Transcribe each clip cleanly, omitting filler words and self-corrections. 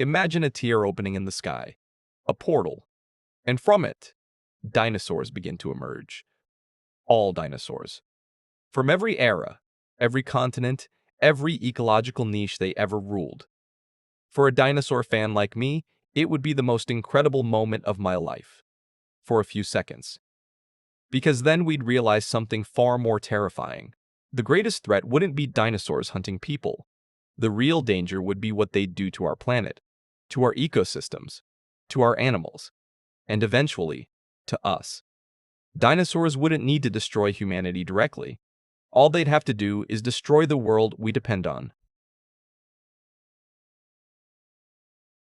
Imagine a tear opening in the sky, a portal, and from it, dinosaurs begin to emerge. All dinosaurs. From every era, every continent, every ecological niche they ever ruled. For a dinosaur fan like me, it would be the most incredible moment of my life. For a few seconds. Because then we'd realize something far more terrifying. The greatest threat wouldn't be dinosaurs hunting people. The real danger would be what they'd do to our planet, to our ecosystems, to our animals, and eventually, to us. Dinosaurs wouldn't need to destroy humanity directly. All they'd have to do is destroy the world we depend on.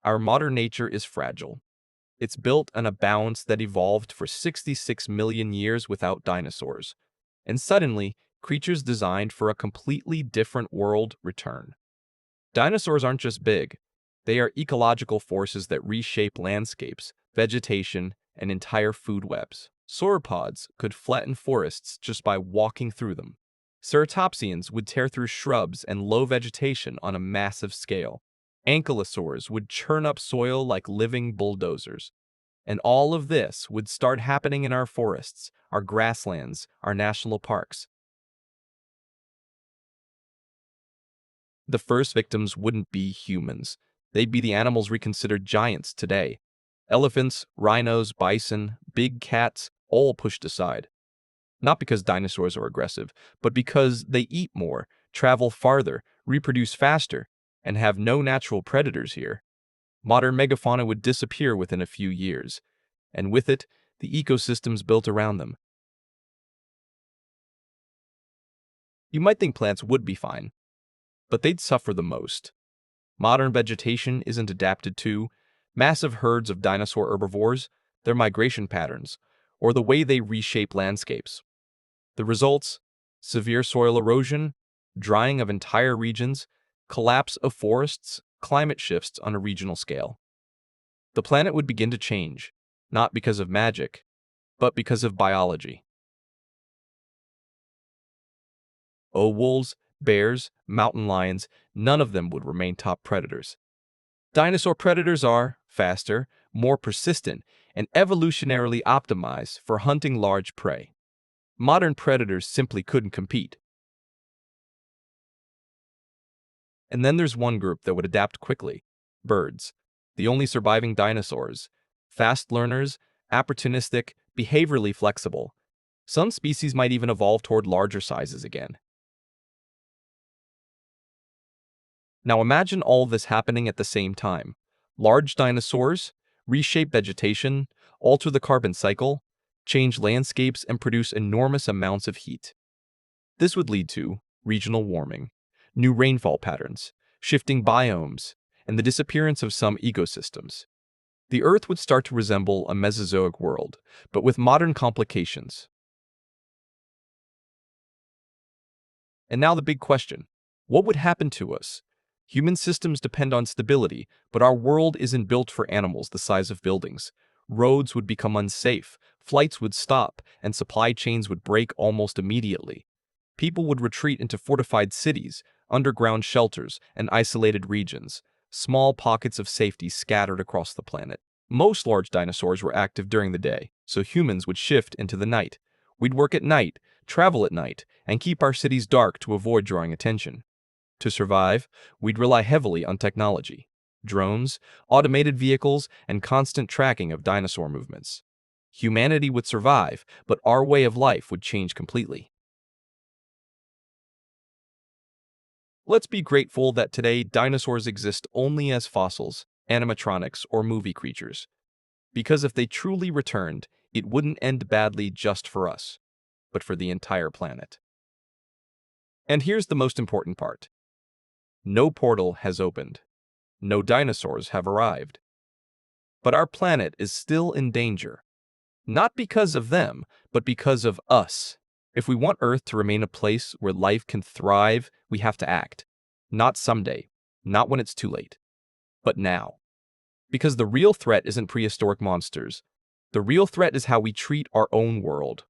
Our modern nature is fragile. It's built on a balance that evolved for 66 million years without dinosaurs. And suddenly, creatures designed for a completely different world return. Dinosaurs aren't just big. They are ecological forces that reshape landscapes, vegetation, and entire food webs. Sauropods could flatten forests just by walking through them. Ceratopsians would tear through shrubs and low vegetation on a massive scale. Ankylosaurs would churn up soil like living bulldozers. And all of this would start happening in our forests, our grasslands, our national parks. The first victims wouldn't be humans. They'd be the animals we consider giants today. Elephants, rhinos, bison, big cats, all pushed aside. Not because dinosaurs are aggressive, but because they eat more, travel farther, reproduce faster, and have no natural predators here. Modern megafauna would disappear within a few years, and with it, the ecosystems built around them. You might think plants would be fine, but they'd suffer the most. Modern vegetation isn't adapted to massive herds of dinosaur herbivores, their migration patterns, or the way they reshape landscapes. The results? Severe soil erosion, drying of entire regions, collapse of forests, climate shifts on a regional scale. The planet would begin to change, not because of magic, but because of biology. Wolves, bears, mountain lions, none of them would remain top predators. Dinosaur predators are faster, more persistent, and evolutionarily optimized for hunting large prey. Modern predators simply couldn't compete. And then there's one group that would adapt quickly: birds, the only surviving dinosaurs. Fast learners, opportunistic, behaviorally flexible. Some species might even evolve toward larger sizes again. Now imagine all this happening at the same time. Large dinosaurs reshape vegetation, alter the carbon cycle, change landscapes, and produce enormous amounts of heat. This would lead to regional warming, new rainfall patterns, shifting biomes, and the disappearance of some ecosystems. The Earth would start to resemble a Mesozoic world, but with modern complications. And now the big question: what would happen to us? Human systems depend on stability, but our world isn't built for animals the size of buildings. Roads would become unsafe, flights would stop, and supply chains would break almost immediately. People would retreat into fortified cities, underground shelters, and isolated regions, small pockets of safety scattered across the planet. Most large dinosaurs were active during the day, so humans would shift into the night. We'd work at night, travel at night, and keep our cities dark to avoid drawing attention. To survive, we'd rely heavily on technology: drones, automated vehicles, and constant tracking of dinosaur movements. Humanity would survive, but our way of life would change completely. Let's be grateful that today dinosaurs exist only as fossils, animatronics, or movie creatures. Because if they truly returned, it wouldn't end badly just for us, but for the entire planet. And here's the most important part. No portal has opened. No dinosaurs have arrived. But our planet is still in danger. Not because of them, but because of us. If we want Earth to remain a place where life can thrive, we have to act. Not someday, not when it's too late, but now. Because the real threat isn't prehistoric monsters. The real threat is how we treat our own world.